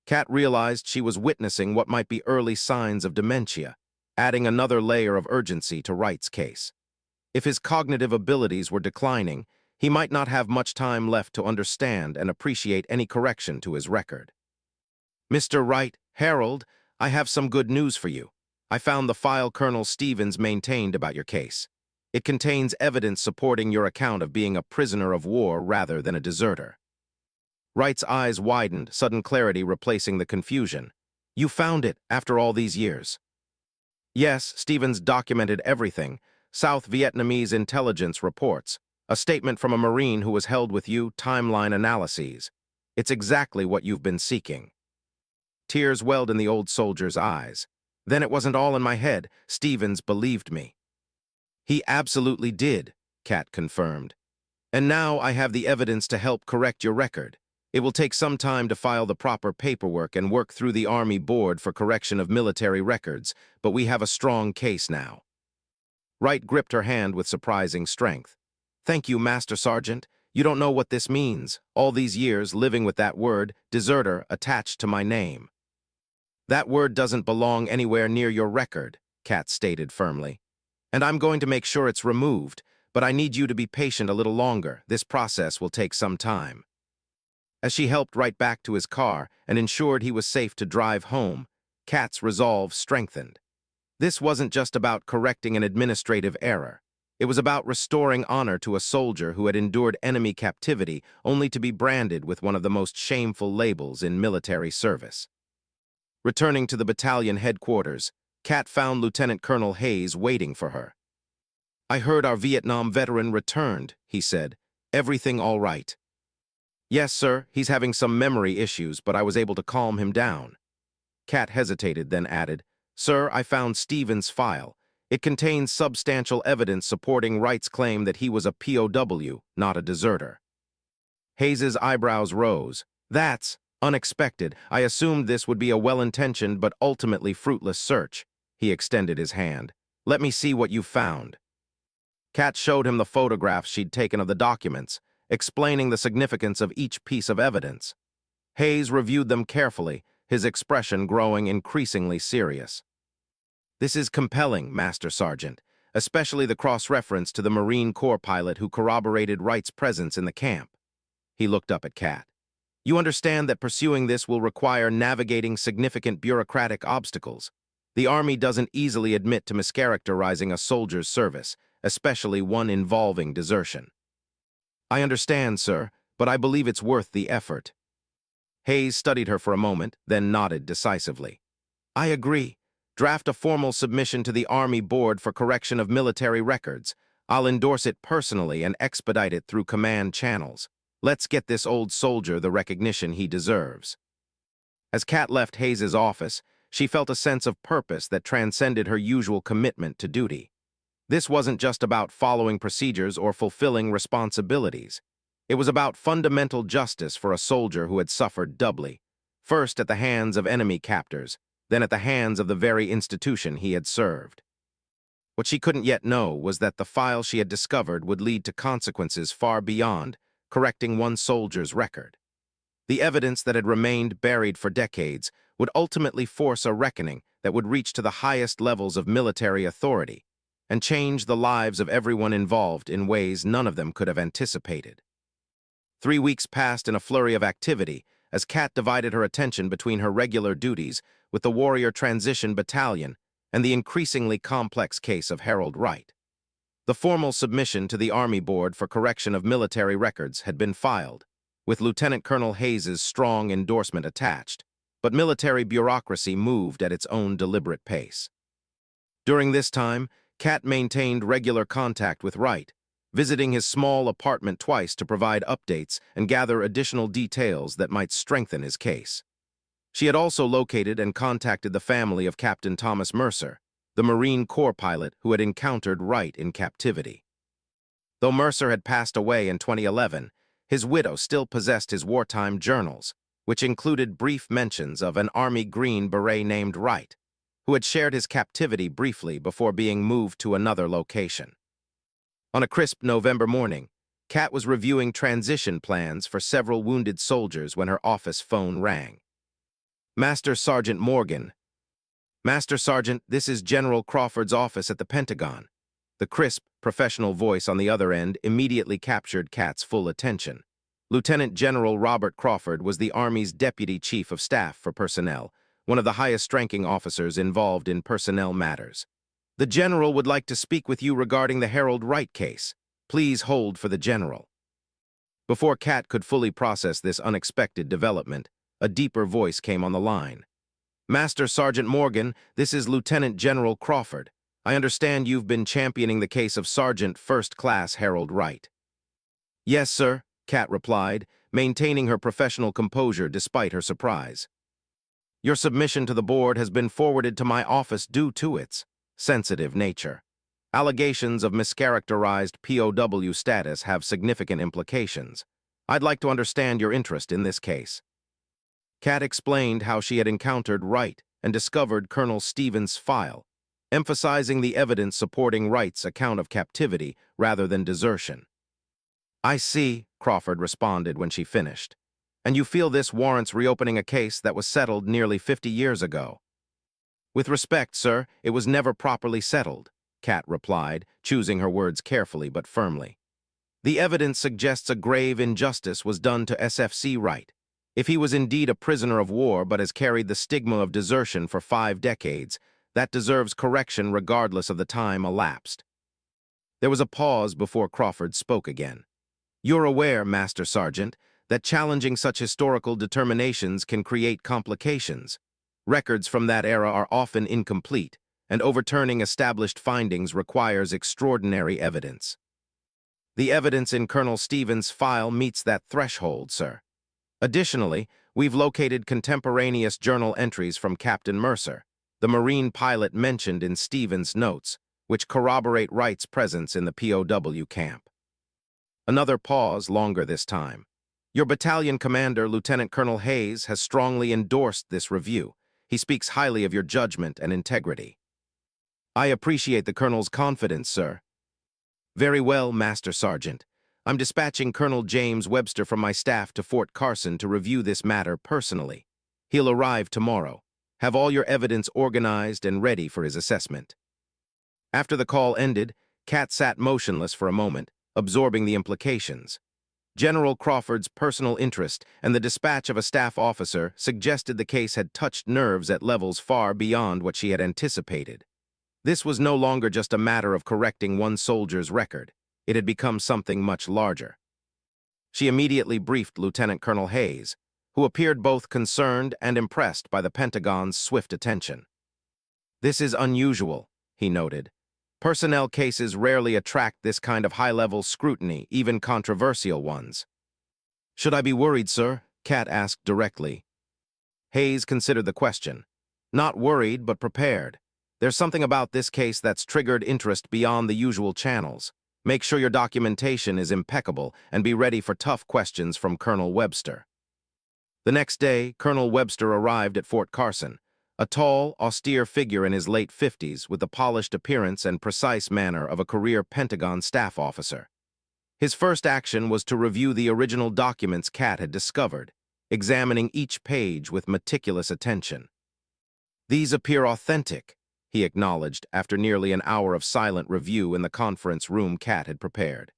Kat realized she was witnessing what might be early signs of dementia, adding another layer of urgency to Wright's case. If his cognitive abilities were declining, he might not have much time left to understand and appreciate any correction to his record. "Mr. Wright, Harold, I have some good news for you. I found the file Colonel Stevens maintained about your case. It contains evidence supporting your account of being a prisoner of war rather than a deserter." Wright's eyes widened, sudden clarity replacing the confusion. "You found it after all these years?" "Yes, Stevens documented everything. South Vietnamese intelligence reports. A statement from a Marine who was held with you, timeline analyses. It's exactly what you've been seeking." Tears welled in the old soldier's eyes. "Then it wasn't all in my head. Stevens believed me." "He absolutely did," Kat confirmed. "And now I have the evidence to help correct your record. It will take some time to file the proper paperwork and work through the Army Board for correction of military records, but we have a strong case now." Wright gripped her hand with surprising strength. "Thank you, Master Sergeant. You don't know what this means, all these years living with that word, deserter, attached to my name." "That word doesn't belong anywhere near your record," Kat stated firmly. "And I'm going to make sure it's removed, but I need you to be patient a little longer. This process will take some time." As she helped Wright back to his car and ensured he was safe to drive home, Kat's resolve strengthened. This wasn't just about correcting an administrative error. It was about restoring honor to a soldier who had endured enemy captivity only to be branded with one of the most shameful labels in military service. Returning to the battalion headquarters, Kat found Lieutenant Colonel Hayes waiting for her. "I heard our Vietnam veteran returned," he said. "Everything all right?" "Yes, sir. He's having some memory issues, but I was able to calm him down." Kat hesitated, then added, "Sir, I found Stevens' file. It contains substantial evidence supporting Wright's claim that he was a POW, not a deserter." Hayes's eyebrows rose. "That's unexpected. I assumed this would be a well-intentioned but ultimately fruitless search." He extended his hand. "Let me see what you found." Kat showed him the photographs she'd taken of the documents, explaining the significance of each piece of evidence. Hayes reviewed them carefully, his expression growing increasingly serious. "This is compelling, Master Sergeant. especially the cross-reference to the Marine Corps pilot who corroborated Wright's presence in the camp. He looked up at Kat. You understand that pursuing this will require navigating significant bureaucratic obstacles. The Army doesn't easily admit to mischaracterizing a soldier's service, especially one involving desertion. I understand, sir, but I believe it's worth the effort. Hayes studied her for a moment, then nodded decisively. I agree. Draft a formal submission to the Army Board for correction of military records. I'll endorse it personally and expedite it through command channels. Let's get this old soldier the recognition he deserves. As Kat left Hayes's office, she felt a sense of purpose that transcended her usual commitment to duty. This wasn't just about following procedures or fulfilling responsibilities. It was about fundamental justice for a soldier who had suffered doubly, first at the hands of enemy captors, then at the hands of the very institution he had served. What she couldn't yet know was that the file she had discovered would lead to consequences far beyond correcting one soldier's record. The evidence that had remained buried for decades would ultimately force a reckoning that would reach to the highest levels of military authority and change the lives of everyone involved in ways none of them could have anticipated. 3 weeks passed in a flurry of activity as Kat divided her attention between her regular duties with the Warrior Transition Battalion and the increasingly complex case of Harold Wright. The formal submission to the Army Board for correction of military records had been filed, with Lieutenant Colonel Hayes's strong endorsement attached, but military bureaucracy moved at its own deliberate pace. During this time, Kat maintained regular contact with Wright, visiting his small apartment twice to provide updates and gather additional details that might strengthen his case. She had also located and contacted the family of Captain Thomas Mercer, the Marine Corps pilot who had encountered Wright in captivity. Though Mercer had passed away in 2011, his widow still possessed his wartime journals, which included brief mentions of an Army Green Beret named Wright, who had shared his captivity briefly before being moved to another location. On a crisp November morning, Kat was reviewing transition plans for several wounded soldiers when her office phone rang. Master Sergeant Morgan. Master Sergeant, this is General Crawford's office at the Pentagon. The crisp, professional voice on the other end immediately captured Kat's full attention. Lieutenant General Robert Crawford was the Army's Deputy Chief of Staff for Personnel, one of the highest-ranking officers involved in personnel matters. The General would like to speak with you regarding the Harold Wright case. Please hold for the General. Before Kat could fully process this unexpected development, a deeper voice came on the line. Master Sergeant Morgan, this is Lieutenant General Crawford. I understand you've been championing the case of Sergeant First Class Harold Wright. Yes, sir, Kat replied, maintaining her professional composure despite her surprise. Your submission to the board has been forwarded to my office due to its sensitive nature. Allegations of mischaracterized POW status have significant implications. I'd like to understand your interest in this case. Kat explained how she had encountered Wright and discovered Colonel Stevens' file, emphasizing the evidence supporting Wright's account of captivity rather than desertion. I see, Crawford responded when she finished. And you feel this warrants reopening a case that was settled nearly 50 years ago. With respect, sir, it was never properly settled, Kat replied, choosing her words carefully but firmly. The evidence suggests a grave injustice was done to SFC Wright. If he was indeed a prisoner of war but has carried the stigma of desertion for 5 decades, that deserves correction regardless of the time elapsed. There was a pause before Crawford spoke again. You're aware, Master Sergeant, that challenging such historical determinations can create complications. Records from that era are often incomplete, and overturning established findings requires extraordinary evidence. The evidence in Colonel Stevens' file meets that threshold, sir. Additionally, we've located contemporaneous journal entries from Captain Mercer, the Marine pilot mentioned in Stevens' notes, which corroborate Wright's presence in the POW camp. Another pause, longer this time. Your battalion commander, Lieutenant Colonel Hayes, has strongly endorsed this review. He speaks highly of your judgment and integrity. I appreciate the Colonel's confidence, sir. Very well, Master Sergeant. I'm dispatching Colonel James Webster from my staff to Fort Carson to review this matter personally. He'll arrive tomorrow. Have all your evidence organized and ready for his assessment. After the call ended, Kat sat motionless for a moment, absorbing the implications. General Crawford's personal interest and the dispatch of a staff officer suggested the case had touched nerves at levels far beyond what she had anticipated. This was no longer just a matter of correcting one soldier's record. It had become something much larger. She immediately briefed Lieutenant Colonel Hayes, who appeared both concerned and impressed by the Pentagon's swift attention. "This is unusual," he noted. "Personnel cases rarely attract this kind of high-level scrutiny, even controversial ones." "Should I be worried, sir?" Kat asked directly. Hayes considered the question. "Not worried, but prepared. There's something about this case that's triggered interest beyond the usual channels. Make sure your documentation is impeccable and be ready for tough questions from Colonel Webster." The next day, Colonel Webster arrived at Fort Carson, a tall, austere figure in his late 50s with the polished appearance and precise manner of a career Pentagon staff officer. His first action was to review the original documents Kat had discovered, examining each page with meticulous attention. "These appear authentic," he acknowledged after nearly an hour of silent review in the conference room Kat had prepared.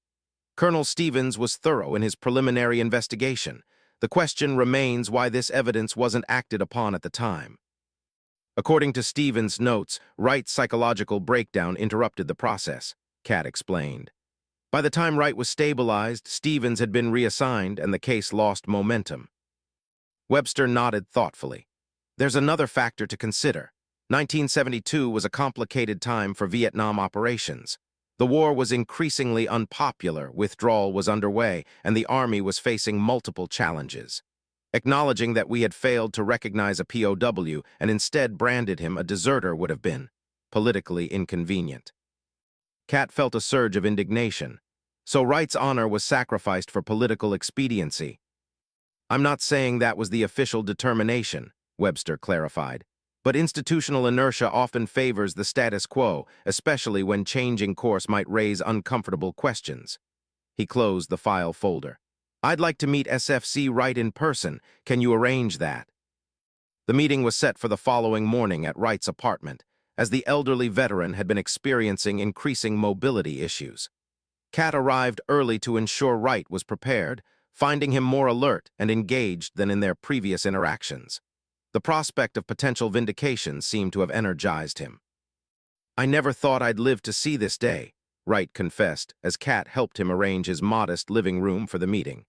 Colonel Stevens was thorough in his preliminary investigation. The question remains why this evidence wasn't acted upon at the time. According to Stevens' notes, Wright's psychological breakdown interrupted the process, Kat explained. By the time Wright was stabilized, Stevens had been reassigned and the case lost momentum. Webster nodded thoughtfully. "There's another factor to consider. 1972 was a complicated time for Vietnam operations. The war was increasingly unpopular, withdrawal was underway, and the Army was facing multiple challenges. Acknowledging that we had failed to recognize a POW and instead branded him a deserter would have been politically inconvenient." Kat felt a surge of indignation. So Wright's honor was sacrificed for political expediency. "I'm not saying that was the official determination," Webster clarified. "But institutional inertia often favors the status quo, especially when changing course might raise uncomfortable questions." He closed the file folder. "I'd like to meet SFC Wright in person. Can you arrange that?" The meeting was set for the following morning at Wright's apartment, as the elderly veteran had been experiencing increasing mobility issues. Kat arrived early to ensure Wright was prepared, finding him more alert and engaged than in their previous interactions. The prospect of potential vindication seemed to have energized him. "I never thought I'd live to see this day," Wright confessed as Kat helped him arrange his modest living room for the meeting.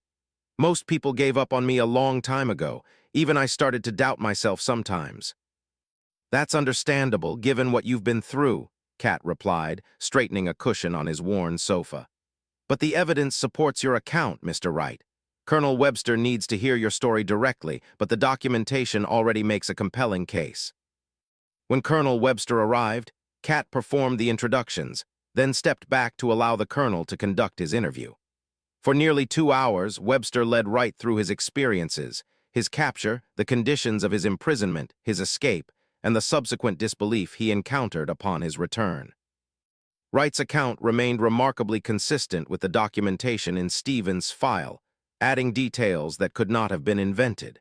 "Most people gave up on me a long time ago. Even I started to doubt myself sometimes." "That's understandable, given what you've been through," Kat replied, straightening a cushion on his worn sofa. "But the evidence supports your account, Mr. Wright. Colonel Webster needs to hear your story directly, but the documentation already makes a compelling case." When Colonel Webster arrived, Kat performed the introductions, then stepped back to allow the colonel to conduct his interview. For nearly 2 hours, Webster led Wright through his experiences, his capture, the conditions of his imprisonment, his escape, and the subsequent disbelief he encountered upon his return. Wright's account remained remarkably consistent with the documentation in Stevens' file, adding details that could not have been invented.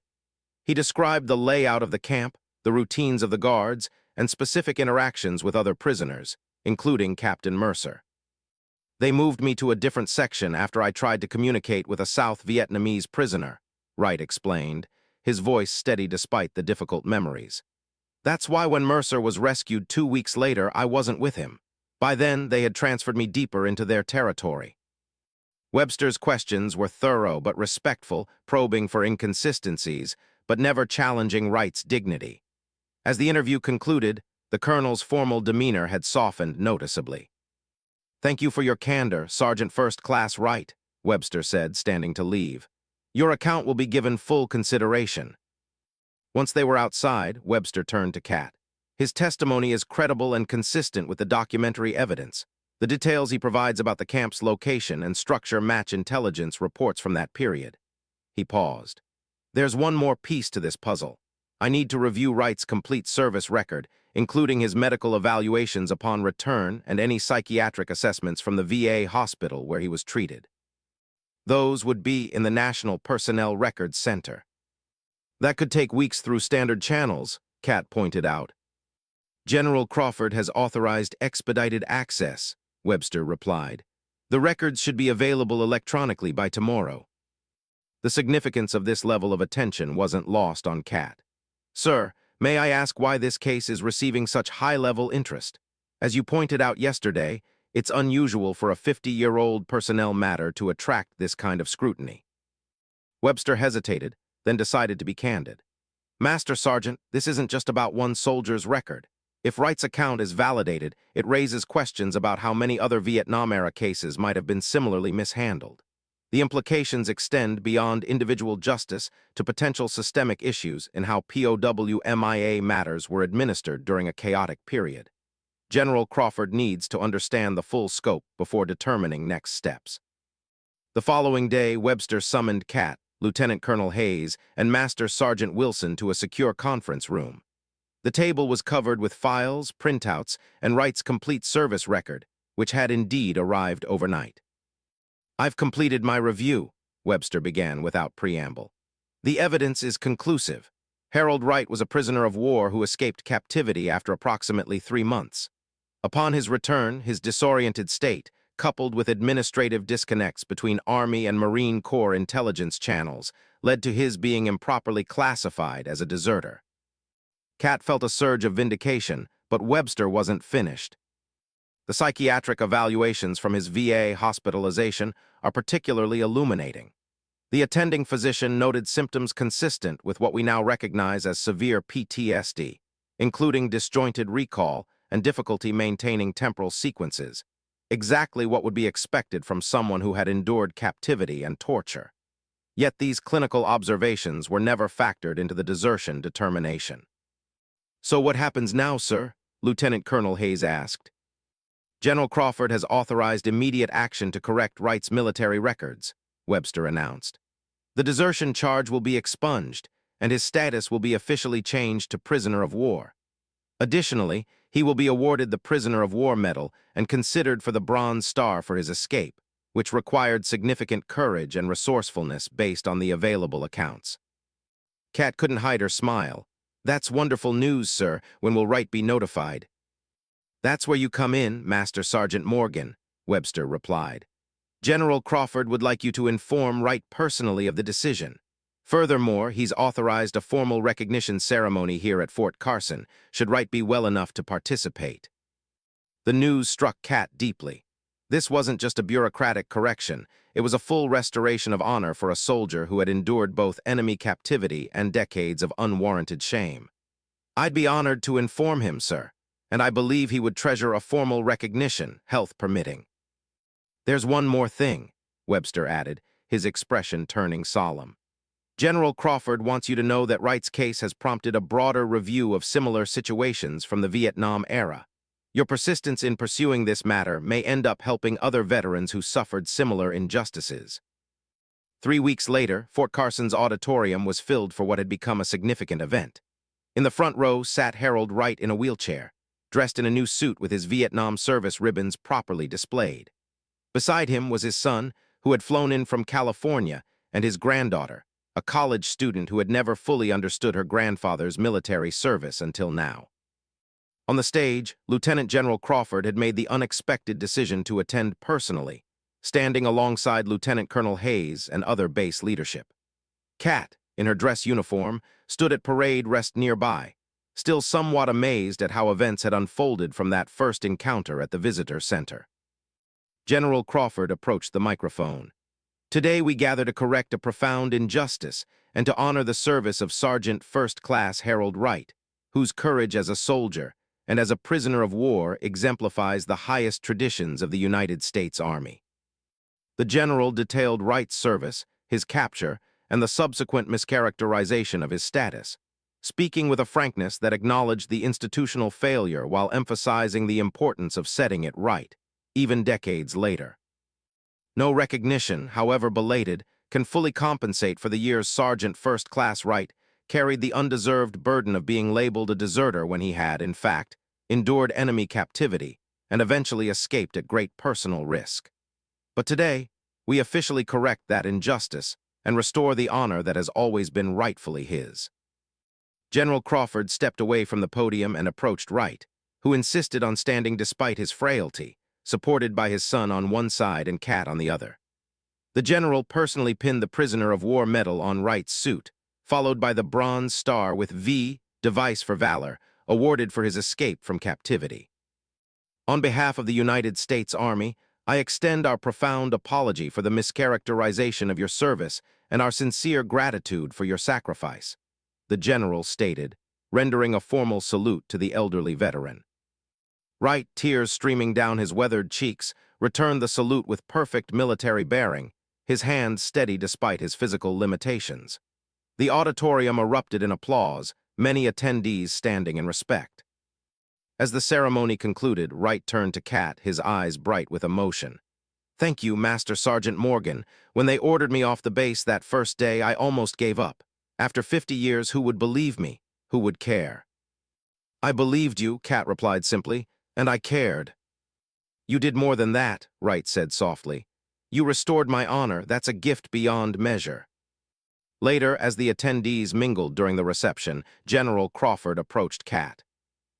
He described the layout of the camp, the routines of the guards, and specific interactions with other prisoners, including Captain Mercer. "They moved me to a different section after I tried to communicate with a South Vietnamese prisoner," Wright explained, his voice steady despite the difficult memories. "That's why when Mercer was rescued 2 weeks later, I wasn't with him. By then, they had transferred me deeper into their territory." Webster's questions were thorough but respectful, probing for inconsistencies, but never challenging Wright's dignity. As the interview concluded, the colonel's formal demeanor had softened noticeably. "Thank you for your candor, Sergeant First Class Wright," Webster said, standing to leave. "Your account will be given full consideration." Once they were outside, Webster turned to Kat. "His testimony is credible and consistent with the documentary evidence. The details he provides about the camp's location and structure match intelligence reports from that period." He paused. "There's one more piece to this puzzle. I need to review Wright's complete service record, including his medical evaluations upon return and any psychiatric assessments from the VA hospital where he was treated. Those would be in the National Personnel Records Center." "That could take weeks through standard channels," Kat pointed out. General Crawford has authorized expedited access, Webster replied. The records should be available electronically by tomorrow. The significance of this level of attention wasn't lost on Kat. Sir, may I ask why this case is receiving such high-level interest? As you pointed out yesterday, it's unusual for a 50-year-old personnel matter to attract this kind of scrutiny. Webster hesitated, then decided to be candid. Master Sergeant, this isn't just about one soldier's record. If Wright's account is validated, it raises questions about how many other Vietnam-era cases might have been similarly mishandled. The implications extend beyond individual justice to potential systemic issues in how POW MIA matters were administered during a chaotic period. General Crawford needs to understand the full scope before determining next steps. The following day, Webster summoned Kat, Lieutenant Colonel Hayes, and Master Sergeant Wilson to a secure conference room. The table was covered with files, printouts, and Wright's complete service record, which had indeed arrived overnight. I've completed my review, Webster began without preamble. The evidence is conclusive. Harold Wright was a prisoner of war who escaped captivity after approximately 3 months. Upon his return, his disoriented state, coupled with administrative disconnects between Army and Marine Corps intelligence channels, led to his being improperly classified as a deserter. Kat felt a surge of vindication, but Webster wasn't finished. The psychiatric evaluations from his VA hospitalization are particularly illuminating. The attending physician noted symptoms consistent with what we now recognize as severe PTSD, including disjointed recall and difficulty maintaining temporal sequences, exactly what would be expected from someone who had endured captivity and torture. Yet these clinical observations were never factored into the desertion determination. So what happens now, sir? Lieutenant Colonel Hayes asked. General Crawford has authorized immediate action to correct Wright's military records, Webster announced. The desertion charge will be expunged, and his status will be officially changed to prisoner of war. Additionally, he will be awarded the Prisoner of War Medal and considered for the Bronze Star for his escape, which required significant courage and resourcefulness based on the available accounts. Kat couldn't hide her smile. That's wonderful news, sir. When will Wright be notified? That's where you come in, Master Sergeant Morgan, Webster replied. General Crawford would like you to inform Wright personally of the decision. Furthermore, he's authorized a formal recognition ceremony here at Fort Carson, should Wright be well enough to participate. The news struck Kat deeply. This wasn't just a bureaucratic correction, it was a full restoration of honor for a soldier who had endured both enemy captivity and decades of unwarranted shame. I'd be honored to inform him, sir, and I believe he would treasure a formal recognition, health permitting. There's one more thing, Webster added, his expression turning solemn. General Crawford wants you to know that Wright's case has prompted a broader review of similar situations from the Vietnam era. Your persistence in pursuing this matter may end up helping other veterans who suffered similar injustices. 3 weeks later, Fort Carson's auditorium was filled for what had become a significant event. In the front row sat Harold Wright in a wheelchair, dressed in a new suit with his Vietnam service ribbons properly displayed. Beside him was his son, who had flown in from California, and his granddaughter, a college student who had never fully understood her grandfather's military service until now. On the stage, Lieutenant General Crawford had made the unexpected decision to attend personally, standing alongside Lieutenant Colonel Hayes and other base leadership. Kat, in her dress uniform, stood at parade rest nearby, still somewhat amazed at how events had unfolded from that first encounter at the visitor center. General Crawford approached the microphone. Today we gather to correct a profound injustice and to honor the service of Sergeant First Class Harold Wright, whose courage as a soldier and as a prisoner of war exemplifies the highest traditions of the United States Army. The general detailed Wright's service, his capture, and the subsequent mischaracterization of his status, speaking with a frankness that acknowledged the institutional failure while emphasizing the importance of setting it right, even decades later. No recognition, however belated, can fully compensate for the years Sergeant First Class Wright carried the undeserved burden of being labeled a deserter when he had, in fact, endured enemy captivity and eventually escaped at great personal risk. But today, we officially correct that injustice and restore the honor that has always been rightfully his. General Crawford stepped away from the podium and approached Wright, who insisted on standing despite his frailty, supported by his son on one side and Cat on the other. The general personally pinned the prisoner of war medal on Wright's suit, followed by the Bronze Star with V, Device for Valor, awarded for his escape from captivity. On behalf of the United States Army, I extend our profound apology for the mischaracterization of your service and our sincere gratitude for your sacrifice, the general stated, rendering a formal salute to the elderly veteran. Wright, tears streaming down his weathered cheeks, returned the salute with perfect military bearing, his hand steady despite his physical limitations. The auditorium erupted in applause, many attendees standing in respect. As the ceremony concluded, Wright turned to Cat, his eyes bright with emotion. "Thank you, Master Sergeant Morgan. When they ordered me off the base that first day, I almost gave up. After 50 years, who would believe me? Who would care?" "I believed you," Cat replied simply, "and I cared." "You did more than that," Wright said softly. "You restored my honor. That's a gift beyond measure." Later, as the attendees mingled during the reception, General Crawford approached Cat.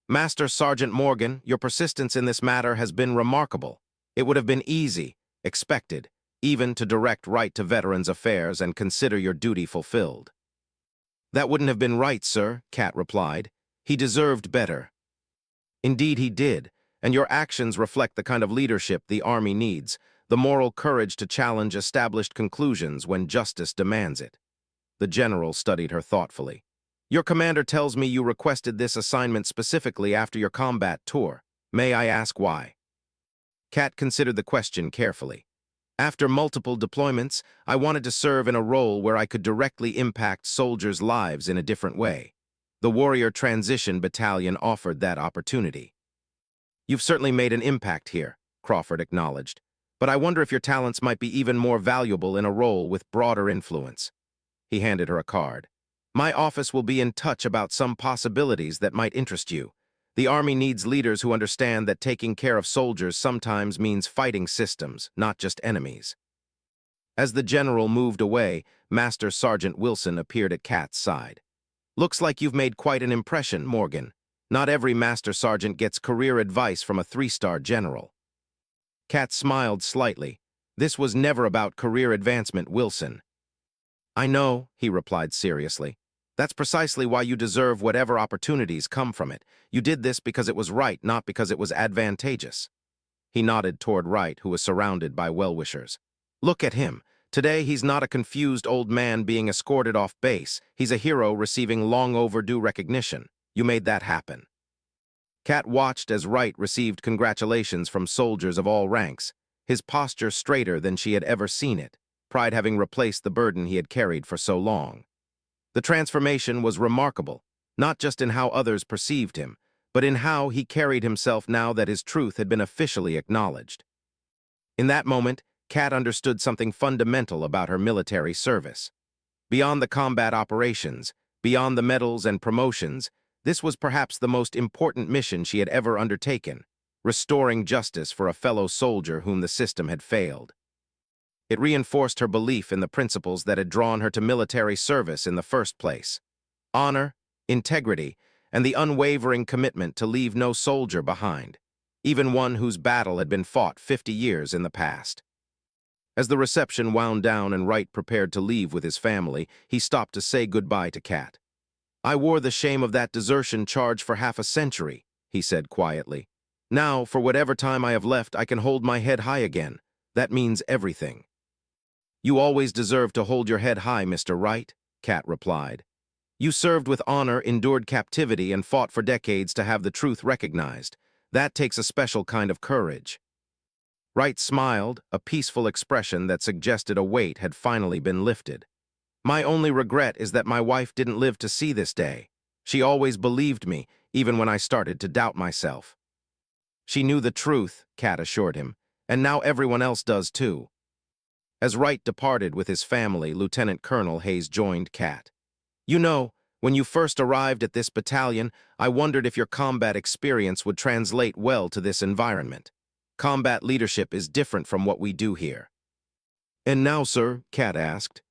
"Master Sergeant Morgan, your persistence in this matter has been remarkable. It would have been easy, expected, even to direct Wright to Veterans Affairs and consider your duty fulfilled." "That wouldn't have been right, sir," Cat replied. "He deserved better." "Indeed he did, and your actions reflect the kind of leadership the Army needs, the moral courage to challenge established conclusions when justice demands it." The general studied her thoughtfully. "Your commander tells me you requested this assignment specifically after your combat tour. May I ask why?" Cat considered the question carefully. "After multiple deployments, I wanted to serve in a role where I could directly impact soldiers' lives in a different way. The Warrior Transition Battalion offered that opportunity." "You've certainly made an impact here," Crawford acknowledged. "But I wonder if your talents might be even more valuable in a role with broader influence." He handed her a card. "My office will be in touch about some possibilities that might interest you. The Army needs leaders who understand that taking care of soldiers sometimes means fighting systems, not just enemies." As the general moved away, Master Sergeant Wilson appeared at Cat's side. "Looks like you've made quite an impression, Morgan. Not every Master Sergeant gets career advice from a 3-star general." Cat smiled slightly. "This was never about career advancement, Wilson." "I know," he replied seriously. "That's precisely why you deserve whatever opportunities come from it. You did this because it was right, not because it was advantageous." He nodded toward Wright, who was surrounded by well-wishers. "Look at him. Today he's not a confused old man being escorted off base. He's a hero receiving long-overdue recognition. You made that happen." Cat watched as Wright received congratulations from soldiers of all ranks, his posture straighter than she had ever seen it, pride having replaced the burden he had carried for so long. The transformation was remarkable, not just in how others perceived him, but in how he carried himself now that his truth had been officially acknowledged. In that moment, Cat understood something fundamental about her military service. Beyond the combat operations, beyond the medals and promotions, this was perhaps the most important mission she had ever undertaken, restoring justice for a fellow soldier whom the system had failed. It reinforced her belief in the principles that had drawn her to military service in the first place: honor, integrity, and the unwavering commitment to leave no soldier behind, even one whose battle had been fought 50 years in the past. As the reception wound down and Wright prepared to leave with his family, he stopped to say goodbye to Cat. "I wore the shame of that desertion charge for half a century," he said quietly. "Now, for whatever time I have left, I can hold my head high again. That means everything." "You always deserve to hold your head high, Mr. Wright," Cat replied. "You served with honor, endured captivity, and fought for decades to have the truth recognized. That takes a special kind of courage." Wright smiled, a peaceful expression that suggested a weight had finally been lifted. "My only regret is that my wife didn't live to see this day. She always believed me, even when I started to doubt myself." "She knew the truth," Cat assured him, "and now everyone else does too." As Wright departed with his family, Lieutenant Colonel Hayes joined Cat. "You know, when you first arrived at this battalion, I wondered if your combat experience would translate well to this environment. Combat leadership is different from what we do here." "And now, sir?" Cat asked.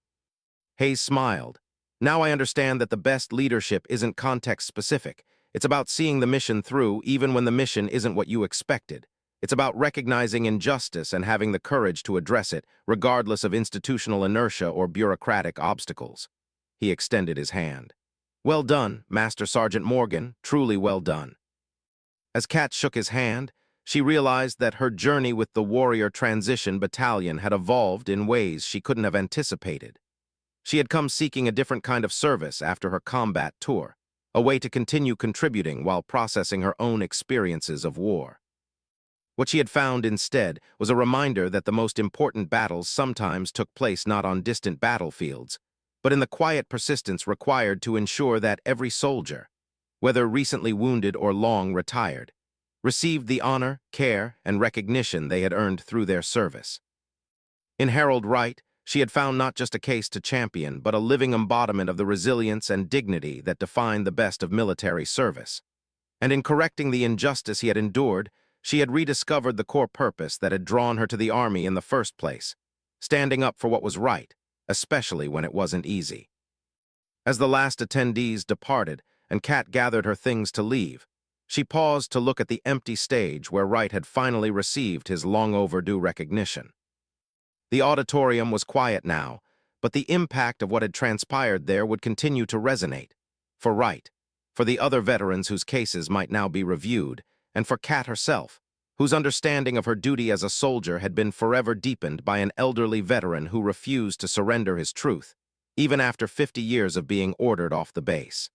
Hayes smiled. Now I understand that the best leadership isn't context-specific. It's about seeing the mission through even when the mission isn't what you expected. It's about recognizing injustice and having the courage to address it, regardless of institutional inertia or bureaucratic obstacles. He extended his hand. Well done, Master Sergeant Morgan, truly well done. As Kat shook his hand, she realized that her journey with the Warrior Transition Battalion had evolved in ways she couldn't have anticipated. She had come seeking a different kind of service after her combat tour, a way to continue contributing while processing her own experiences of war. What she had found instead was a reminder that the most important battles sometimes took place not on distant battlefields, but in the quiet persistence required to ensure that every soldier, whether recently wounded or long retired, received the honor, care, and recognition they had earned through their service. In Harold Wright, she had found not just a case to champion, but a living embodiment of the resilience and dignity that defined the best of military service. And in correcting the injustice he had endured, she had rediscovered the core purpose that had drawn her to the Army in the first place, standing up for what was right, especially when it wasn't easy. As the last attendees departed and Kat gathered her things to leave, she paused to look at the empty stage where Wright had finally received his long-overdue recognition. The auditorium was quiet now, but the impact of what had transpired there would continue to resonate. For Wright, for the other veterans whose cases might now be reviewed, and for Kat herself, whose understanding of her duty as a soldier had been forever deepened by an elderly veteran who refused to surrender his truth, even after 50 years of being ordered off the base.